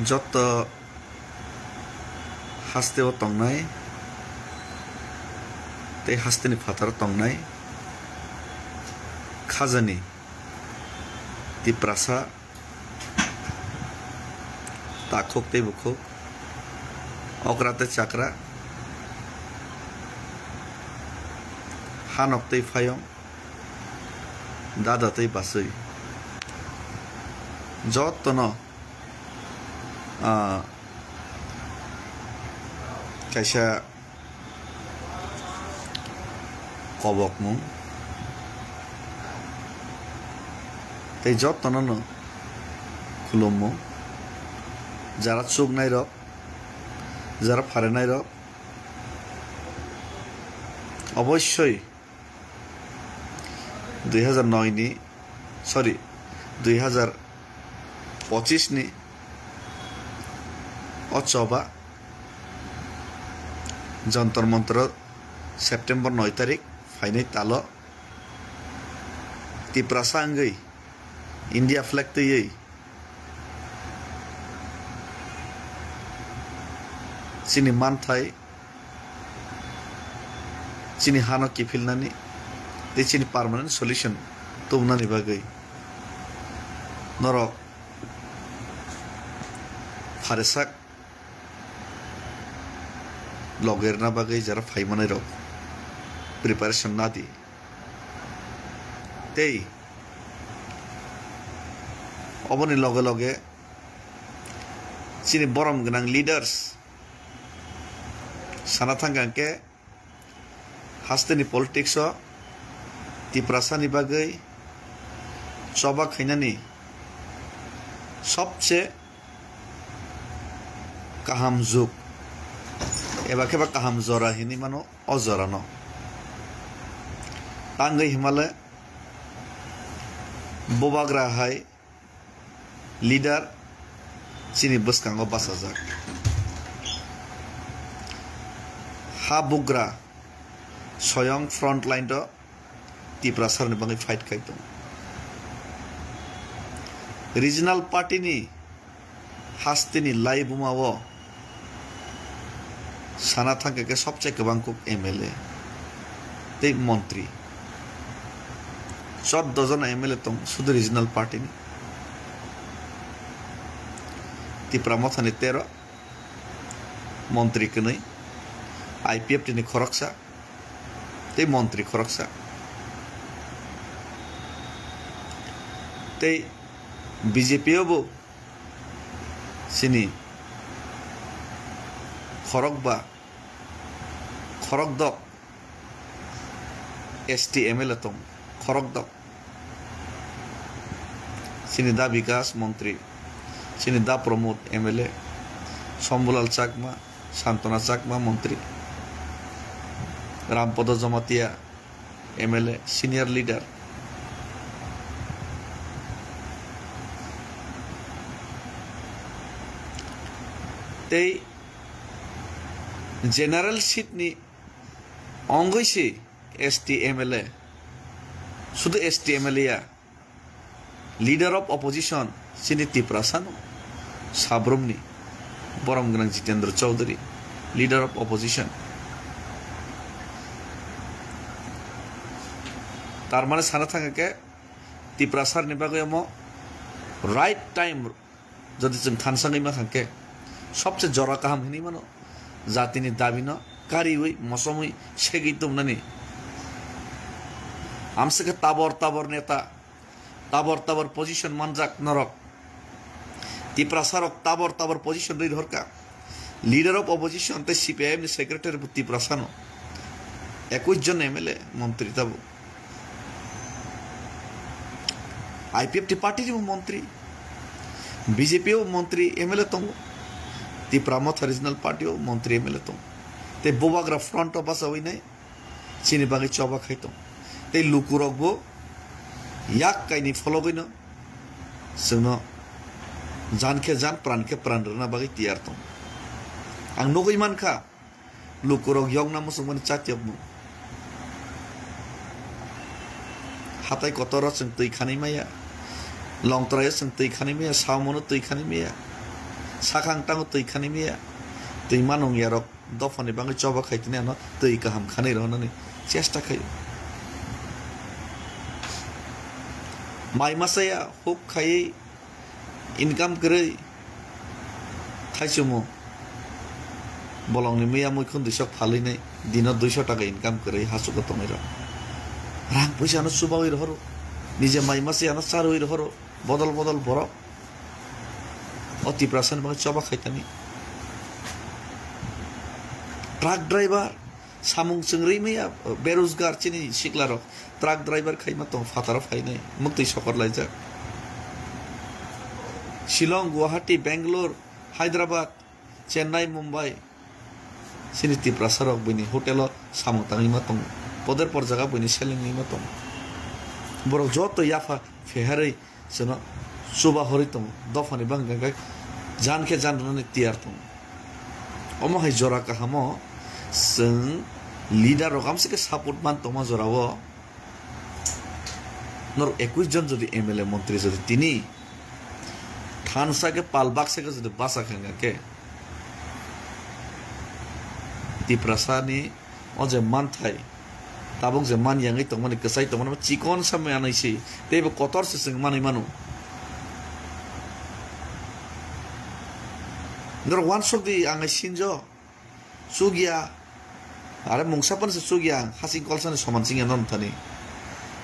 যত হাস্তেও তংনাই tei hasteni phatar tongnai khajani tiprasa takhok tei bukhok okrate chakra hanok tei phayong dada tei basui jotono kaisa kobok mung tei jotono no khulum mung jara chuk nai rok jara phare nai rok অবশ্যই 2009 ni sorry 2025 ni অচবা যন্তর মন্ত্র September 9 তারিখ ফাইনাই তালো তিপ্রাসাঙ্গই India flag তৈই চিনি মানথাই চিনি হানো কিফিলনানি তে চিনি permanent solution তুমনানি বাগৈ নরক ফারেসাক লগের না বাগৈ যারা ফাইমানাই রক প্রিপারেশন না দি তেই অবনি লগে লগে চিনি বরম গনাং লিডার্স সানা থাঙ্গাকে হাস্তেনি পলিটিক্স তিপ্রাসানি বাগৈ চবা খাইনানি সবচেয়ে কাহাম যুগ এবা কেবা কাহাম জরা হিনি মানো অজরানো তাঙ্গৈ হিমালয় বোবাগ্রা হাই লিডার চিনি বসকাঙ্গ বাসাজাক হা বুগ্রা স্বয়ং ফ্রন্ট লাইন তিপ্রাসারনি বাঙাই ফাইট খাইতো রিজনাল পার্টিনি হাস্তিনি লাই বুমাও সানা থাঙ্গাকে সবচেয়ে গোবাংকুক এমএলএ তেই মন্ত্রী 14 জন এমএলএ তং শুধু রিজনাল পার্টিনি তিপ্রামথানি 13 মন্ত্রী কনৈ আইপিএফ টিনি খরকসা tei মন্ত্রী খরকসা tei বিজেপি বো সিনি খরকবা খরকদক এসটি এমএলএ তং খরকদক সিনি দা বিকাশ মন্ত্রী সিনি দা প্রমোদ এমএলএ শম্ভুলাল চাকমা শান্তনা চাকমা মন্ত্রী Rampada Jamatia MLA senior leader তেই জেনারেল সিট নি অঙ্গইছে এসটি এমএলএ শুধু ST MLA leader of opposition সিনি তিপ্রাসানো সাব্রমনি বরম গনাং Jitendra Chowdhury leader of opposition তার মানে সানা থাঙ্গাকে তিপ্রাসার নিবাগৈ রাইট টাইম যদি जों थानसाङै मा थांके सबसे जरा काहाम हिनि मानो जातिनि दाबिनो कारिवै मसमै सेगितुमनानि आमसके ताबर ताबर नेता ताबर ताबर पोजिशन मानजाक नरक तिप्रासारक ताबर ताबर पोजिशन दै धरका लिडर ऑफ अपोजिशन ते सीपीआईएम नि सेक्रेटरी तिप्रासानो 21 জন एमएलए मंत्री ताबो आईपीएफ टी पार्टी मंत्री बीजेपी मंत्री एमएलए तंग तिप्रामथ रीजनल पार्टी मंत्री एमएलए तंग ते बोबाग्रा फ्रंट ऑफ बसा होइनाय चिनि बागै चबा खाइतो ते लुकुरकबो याक काइनि फलगैनो जोंनो जानके जान प्राणके प्राण रना बागै तियार तंग आं नगै मानखा लुकुरक यंग नाम सुमन चात्यबमु हाथाय कतर जों तै खानै माया लंतराय जों तै खानै माया सामनो तै खानै माया sakang tango tui khani miya tui manung yarok dofani bangai choba khaitine no tui kaham khani rohnani chesta khayo mai masaya huk khai income krai thaichumo bolongni miya mukhun dishok phalinai dino 200 টাকা income krai hasuko tomira rang puisa no subawi rohoro nije mai masaya no sarui rohoro bodol boro অতি প্রাসন ভাবে চবা খাইতানি truck driver সামুং চিংরি মিয়া বেরোজগার চিনি শিকলার truck driver Khaimah তো ফাতার ফাইনাই মুক্তি সকর লাইজা Shillong Guwahati Bangalore Hyderabad Chennai Mumbai সিনিতি প্রাসারক বইনি hotel সামুং তাঙিমা তো পদের পর জায়গা বইনি সেলিংইমা তো বড় যত ইয়াফা ফেহারই যেন suba hori tong dofani bangga jan ke jan rani tiar tong omo hai jora ka hamo sing leader rokam se ke support man toma jorawo nor 21 জন যদি এমএলএ মন্ত্রী যদি তিনি থানসাকে পালবাক থেকে যদি বাসা খাঙ্গা কে তি প্রসানি অজে মান থাই তাবক যে মান ইয়াঙ্গি তমনি কসাই তমনি চিকন সামে আনাইছি তেবে কতর সে সিং মানি মানু nor wan sok di angai sinjo sugia are mungsapan se sugia hasing kolsan soman singa non thani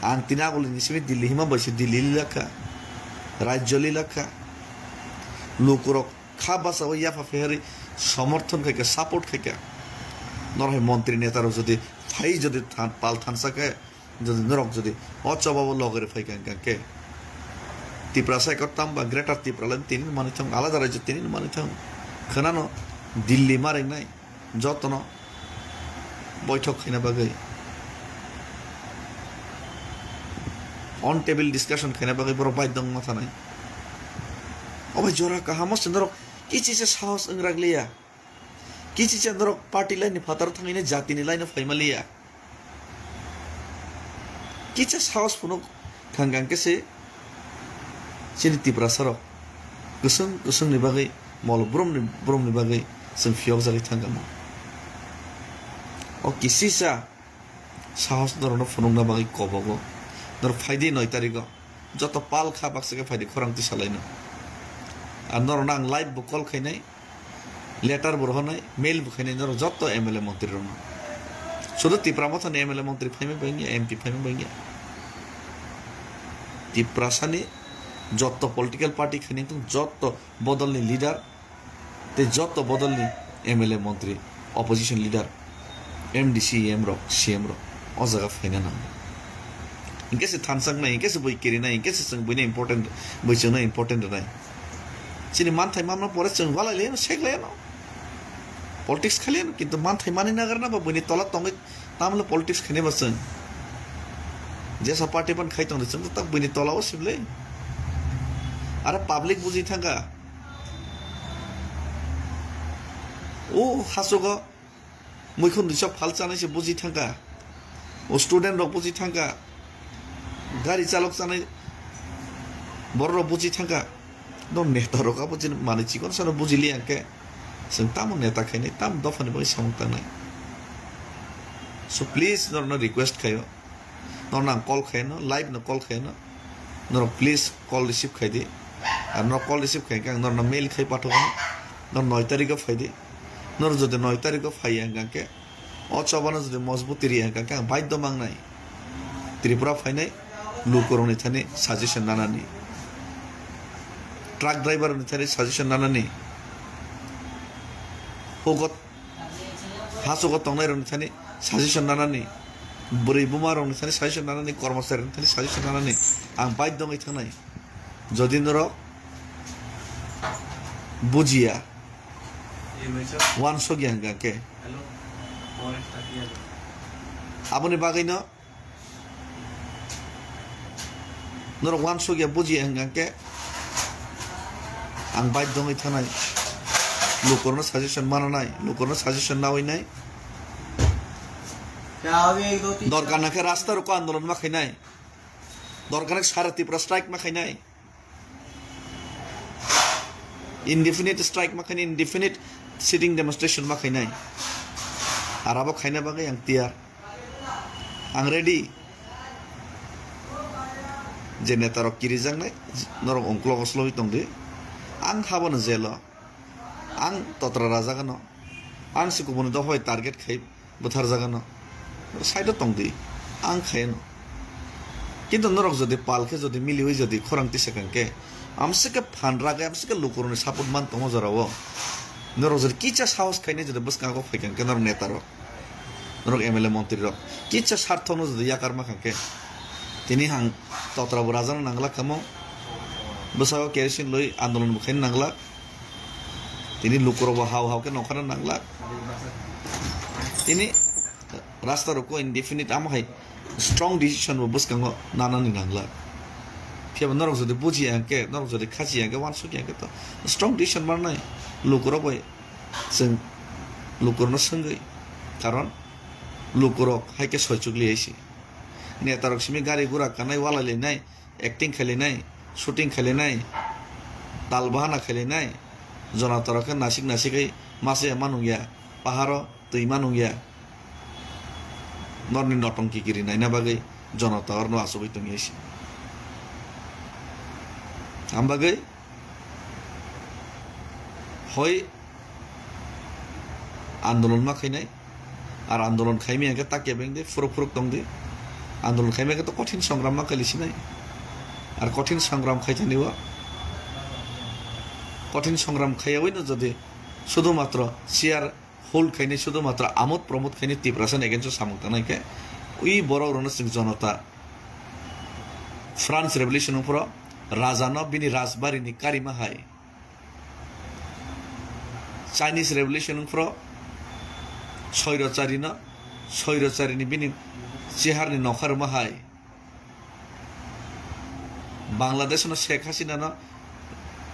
ang tinagul ni simi dilli hima basi dilli lakha rajyoli lakha lukurok khabasa oya fa fehri সমর্থন থেকে support থেকে nor hai মন্ত্রী নেতার যদি ফাই যদি পাল থানসাকে যদি নরক যদি অচবাব লগরে ফাই কাকে তিপ্রাসাই করতাম বা গ্রেটার তিপ্রালেন তিন মানে থাম আলাদা রাজ্য তিন মানে থাম खोनानो दिल्ली मारें नाय जतनो बैठक खाइना बागै ऑन टेबल डिस्कशन खाइना बागै बर बायदं माथा नाय अबे जरा काहामो चंद्रक किछि से साहस अंग्रागलिया किछि चंद्रक पार्टी लाइन फातर थांगिने जातिनि लाइन फाइमालिया किछि साहस फुनो खांगांके से सिनिति प्रसार गुसुं नि बागै मल ब्रह्मनि बागै जों फियाव जारि थांगोन ओ किसी सा साहस दरनो फुनुंना बागै कबागो दर फाइदे 9 तारिख जत पाल खा बाक्सके फाइदे खरांति सालायनो आ नरना आं लाइभ कल खाइनाय लेटार बरहनाय मेल बुखाइनाय नर जत एमएलए मन्त्री रनो सुदु तिप्रामथानि एमएलए मन्त्री फाइमे बायनिया एमपी फाइमे बायनिया तिप्रासानि जत पॉलिटिकल पार्टी खाइनाय तो जत बदलनि लीडर ते जत बदलनि एमएलए मंत्री अपोजिशन लीडर एमडी सीएम रो अ जगह फाइना ना इनके से थानसंग ना इनके से बय केरि ना इनके से जों बयने इम्पोर्टेन्ट बयजोंनो इम्पोर्टेन्ट ना सिनि मानथाय मामना परे जों वालायले सेगलाय ना पॉलिटिक्स खाले किंतु मानथाय मानि नागार ना बयने तला तंगै तामले पॉलिटिक्स खाने बसन जेसा पार्टी बन खाइ तंग जों तक बयने तलाव सिबले अरे पब्लिक बुझी थांगा ओ हासोग मैखुन दिस फाल जानाय से बुझी थांगा ओ स्टूडेंट रक बुझी थांगा गाड़ी चालक जानाय बर बुझी थांगा नो नेता रका बुझी माने चिकन सर बुझिली आके जों ताम नेता खायनाय ताम दफानि बाय सामतानाय सो प्लीज नरनो रिक्वेस्ट खायो नरना कॉल खायनो लाइव न कॉल खायनो नर प्लीज कॉल रिसीव खायदे আর ন কল রিসিভ খাই কাং নর মেল খাই পাঠো নর 9 তারিখ ফাইদে নর যদি 9 তারিখ ফাই আঙ্গাকে অচবানো যদি মজবুতি রি আঙ্গাকে বাধ্য মাংনাই ত্রিপুরা ফাইনাই লুকরনি থানে সাজেশন নানানি ট্রাক ড্রাইভার নি থানে সাজেশন নানানি হোগত হাসুগত তংনাই রনি থানে সাজেশন নানানি বুড়ি বুমার রনি থানে সাজেশন নানানি কর্মচারী থানে সাজেশন নানানি আং বাধ্য মাই থানাই যদি নর बुझिया वन सगी हंगा के अपने बागै न नर वन सगी बुझिया हंगा के आं बाध्य दङै थानाय लोकरनो साजेशन मानानाय लोकरनो साजेशन नावैनाय दरकार नाके रास्ता रोको आंदोलन मा खायनाय दरकार सारा तिप्रा स्ट्राइक मा खायनाय indefinite strike makai indefinite sitting demonstration makai nai arabo khaina bagai ang tiar ang ready je netarok kirijang nai norok ongklo oslo tongde ang habon jelo ang totra raja gano ang sikubun do hoy target khai buthar jagano side tongdi ang khaino কিন্তু নরক যদি পালকে যদি মিলি হই যদি খরাংতি সেকাংকে আমসকে ফানরাগে আমসকে লুকুরনি support মান তমো জরাও নরক যদি কিচা সাহস খাইনে যদি বসকাগো ফাইকাংকে নরক নেতারক নরক এমএলএ মন্ত্রী রক কিচা স্বার্থনো যদি ইয়াকার মাখাংকে তিনি হাং তত্রাবো রাজানো নাংলা খামো বসাও কেরোসিন লই আন্দোলন মুখাইন নাংলা তিনি লুকুরবো হাও হাওকে নখানা নাংলা তিনি রাস্তা রকো indefinite আমাহাই strong decision wo buskango nanani nangla pheba norok jodi buji anke norok jodi khaji anke wan suki anke to strong decision marnai lukuro boy sing lukurno sangai karon lukurok haike soichugli eisi netarok simi gari gura kanai wala le nai acting khale nai shooting khale nai talbahana khale nai jona taraka nasik nasikai mase manungya paharo tui manungya Norni notong kikiri naina bagai jonata orno asobai tongiesi ambagai hoi andolon ma khainai ar andolon khaimi age takke bengde furuk tongde andolon khaimi age to kothin সংগ্রাম ma kalisi nai ar kothin সংগ্রাম khaitaniwa kothin সংগ্রাম khaiawai no jodi শুধু মাত্র সিয়ার whole খাইনে শুধুমাত্র আমোদ প্রমোদ খাইনে তীব্রাসন against সামুক্তা নাইকে উই বড় রণসিং জনতা ফ্রান্স রেভলিউশন উপর রাজানো বিনি রাজবাড়িনি কারিমা হাই চাইনিজ রেভলিউশন উপর স্বৈরচারিনি বিনি চেহারনি নখারমা হাই বাংলাদেশ শেখ হাসিনা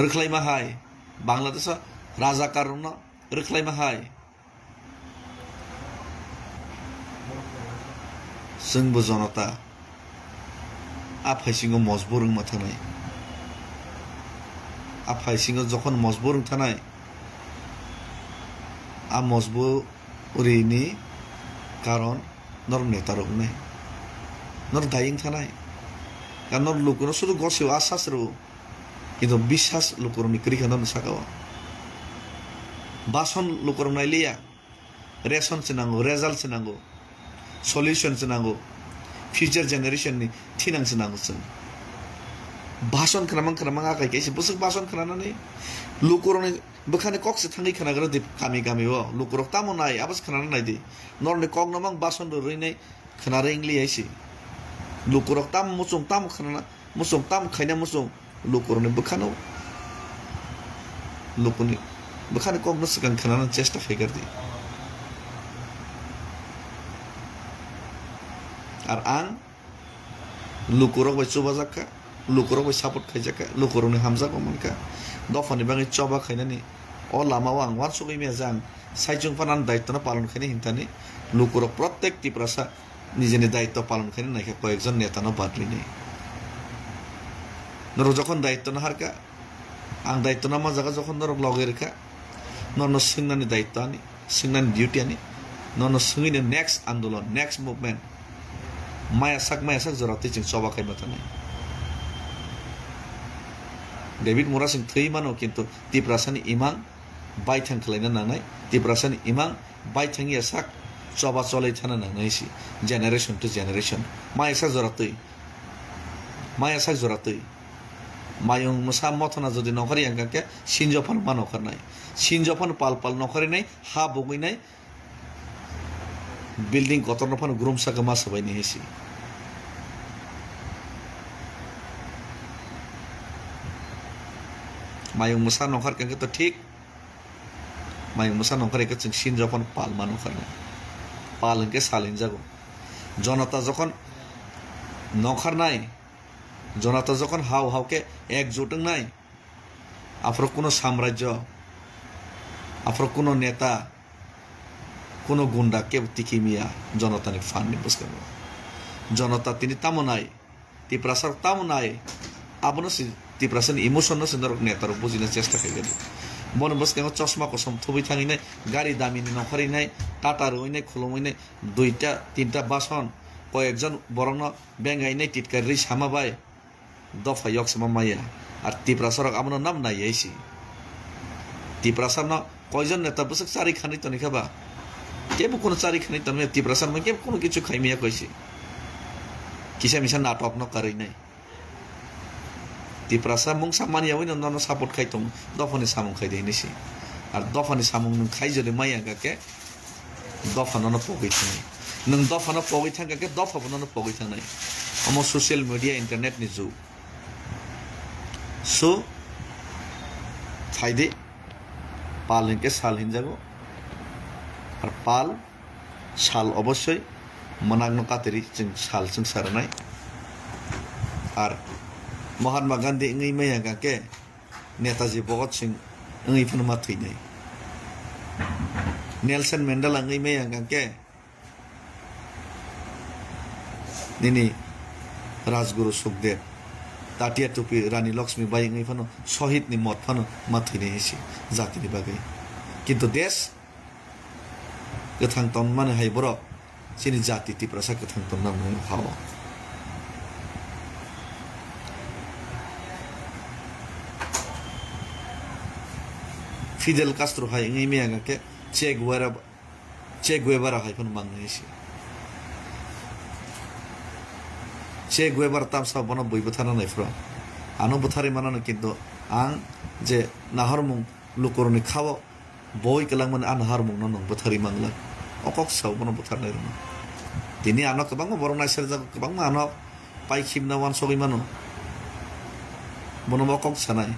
রখলাইমা হাই বাংলাদেশ রাজাকার রখলাইমা হাই जोंबो जनता आफाइसिङाव मजबुरं माथानाय आफाइसिङाव जखन मजबुरं थानाय आ मजबुरिनि कारण नर नेतारक नाय नर दायिं थानाय कारण नर लुकुनो शुधु गसेव आसासरो किन्तु বিশ্বাস लुकुरनि क्रिखानो नसागाव बासन लुकुरं नायलिया रेशन सिनांगौ रेजाल्ट सिनांगौ solution senanggo future generation ni thinang senanggo sung bhasan kramang akai kaisi busuk bhasan kranani lukuroni bukhane kokse thangi khana gro dip kami o lukurok tamo nai abas khana nai di norne kok namang bhasan ro rei nai khana rengli aisi lukurok tam musung tam khana musung tam khaina musung lukuroni bukhano lukuni bukhane kok no sekan khana chesta figure di আর আং লুকুরক বাই চবা জাকা লুকুরক বাই support খাই জাকা লুকুরনি হামজা কমনকা দফানি বাঙাই চবা খাইনানি ও লামাও আং one সগৈ মে জাং সাইজং ফানান দায়িত্বনা পালন খাইনি হিনতানি লুকুরক প্রত্যেক টিপ্রাসা নিজেনি দায়িত্ব পালন খাইনি নাইকা কয়েকজন নেতানো বাদলিনি নর যখন দায়িত্ব না হারকা আং দায়িত্ব না জায়গা যখন নরক লগে রেখা নন সিংনানি দায়িত্ব আনি সিংনানি ডিউটি আনি নন সিংনি নেক্সট আন্দোলন next movement Maya sak jora teaching soba kai matane David Murasing three mano kintu tiprasani imang bai thang khlaina nanai tiprasani imang bai thang ya sak soba cholai thana nanai si generation to generation maya sak jora tui mayung musa mothana jodi nokhari angka sinjophan ma nokharnai sinjophan pal nokhari nai ha bogoi nai building kotorno phan grum saka ma sabai ni hesi mayung musa nokhar kanke to ঠিক mayung musa nokhar ke ching sin যখন পাল ma nokhar পাল ke salin jago জনতা যখন nokhar nai জনতা যখন হাও ke একজোট নাই আফর কোন সাম্রাজ্য আফর কোন নেতা কোনো গুন্ডা কে তিকিমিয়া জনতা নি ফান নি বসকে জনতা তিনি তামনাই তিপ্রাসার তামনাই আবনো সি তিপ্রাসান ইমোশন ন সিন্দর নেতার বুঝিনা চেষ্টা করে বন বসকাঙ্গ চশমা কসম থুবই থাঙিনাय গাড়ি দামিনি নখরিনাय টাটা রইনাय খুলুমইনাय দুইটা তিনটা বাসন কয়েকজন বরং বেঙ্গাইনাय টিটকারি সামাবাই দফা ইয়কসমা মাইয়া আর তিপ্রাসরক আমনো নাম নাই আইছি তিপ্রাসার ন কয়জন নেতা বসক চারি খানি তো নিখাবা কেবো কোনো চারি খানি তো তিপ্রাসার মে কেবো কোনো কিছু খাইমিয়া কইছি কিসা মিসা নাটক ন কারইনাय তিপ্রাসা মুং সামানিয়া ওই নন সাপোর্ট খাইতম দফানি সামুং খাইদে নিছি আর দফানি সামুং নং খাই যদি মাইয়া গাকে দফা নন পগै थांनाय नों दफा न पगै थांगाके दफा बन पगै थांनाय अम सोशल मीडिया इंटरनेट नि जुग सो फायदे पाल हिनके साल हिनजागो और पाल साल अवश्य मनाग्न कातेरी जों साल जों सारनाय और महात्मा गांधी इंगै मैया गाके नेताजी भगत सिंह इंगै फनमा थैनाय नेल्सन मेंडेला इंगै मैया गाके निनी राजगुरु सुखदेव ताटिया टुपी रानी लक्ष्मीबाई इंगै फनो शहीद नि मत फनो माथैनाय एसे जाति नि बागै किन्तु देश गोथां तन माने हाय बर सिनि जाति तिप्रासा गोथां तन नाम हाव फिडेल कास्ट्रो हाय इंगै मैया गाके चे गुएबारा हाय फनो मांगनाय एसे चे गुएबार तामसा बन बयबो थानायफ्रा आनो बुथारि मानानो किन्तु आं जे नाहरमुं लुकरनि खाव बय कलांमोन आन हारमुं नन बुथारि मांगला अकक साव बन बुथारनाय रनो दिनै आनो गोबां बरं नायसर जागो गोबां आनो पाइखिमना वान सगै मानो बन अकक सानाय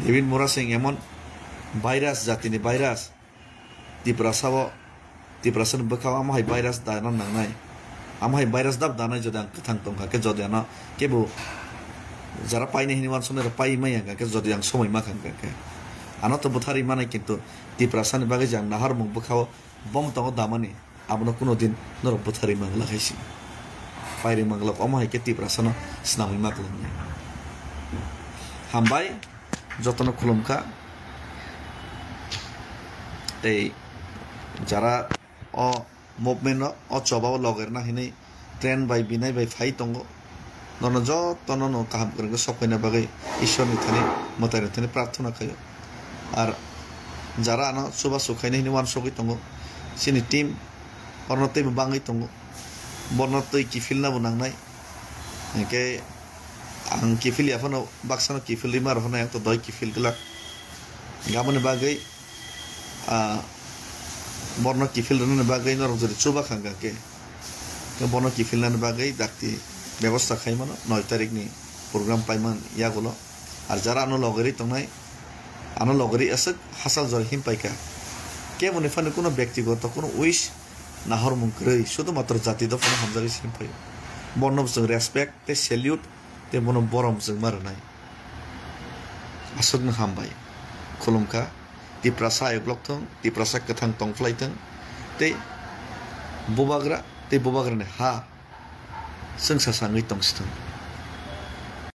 डेभिड मोरा सिंह एमन भाइरास जातिनि भाइरास तिप्रासन बखाव आमाहाय भाइरास दाना नांनाय आमाहाय भाइरास दाब दानाय जदि आं गोथां दंखाके जदि आनो केबो যারা পাইনি হিনি মানসনের পাই মাইয়া গাকে যদি आं समय माखां गाके आनो तो बुथारि माने किन्तु तिप्रासानि बागै जां नाहार मुं बखाव बम तंग दामानि आबनो कोनो दिन नर बुथारि मांगला खायसि पाइरि मांगला अमाहाय के तिप्रासन स्नामै मागलांनाय हामबाय जतन खुलुमखा এই যারা অ মুভমেন্ট অ চবাও লগেर ना हिनै ट्रेन बाय बिनाय बाय फाइ तंग नन जतन न काम करके सफैना बागै ईश्वरनि थानि मतायनि थानि प्रार्थना खायो और जरा आनो सुबा सुखायनि हिनि वान सगै तंग सिनि टीम अरनतै बाङै तंग बरनतै किफिलना बनांनाय के आं किफिल याफनो बाक्सानो किफिल मार होनाय तो दय किफिल गला गाबोन बागै बर्न किफिल रन बागै नर जरि चुबा खांगा के बर्न किफिल नन बागै दाक्ति व्यवस्था खाइमान 9 तारिख नि प्रोग्राम पाइमान यागोलो और जरा आनो लगरी तंगनाय आनो लगरी असक हासाल जर हिम पाइका के मने फने कोनो व्यक्तिगत कोनो उइस नाहर मुंक्रै शुधुमात्र जाति दफन हमजारि सिम पायो बर्नम जों रेसपेक्ट ते सैल्यूट ते बनो बरम जों मारनाय असक हामबाय खुलुमखा तिप्रासा एग्लक्थों तिप्रासा गोथां तंफ्लायथों ते बबाग्रा ते बबाग्रानि हा जों सासाङै तंसिथों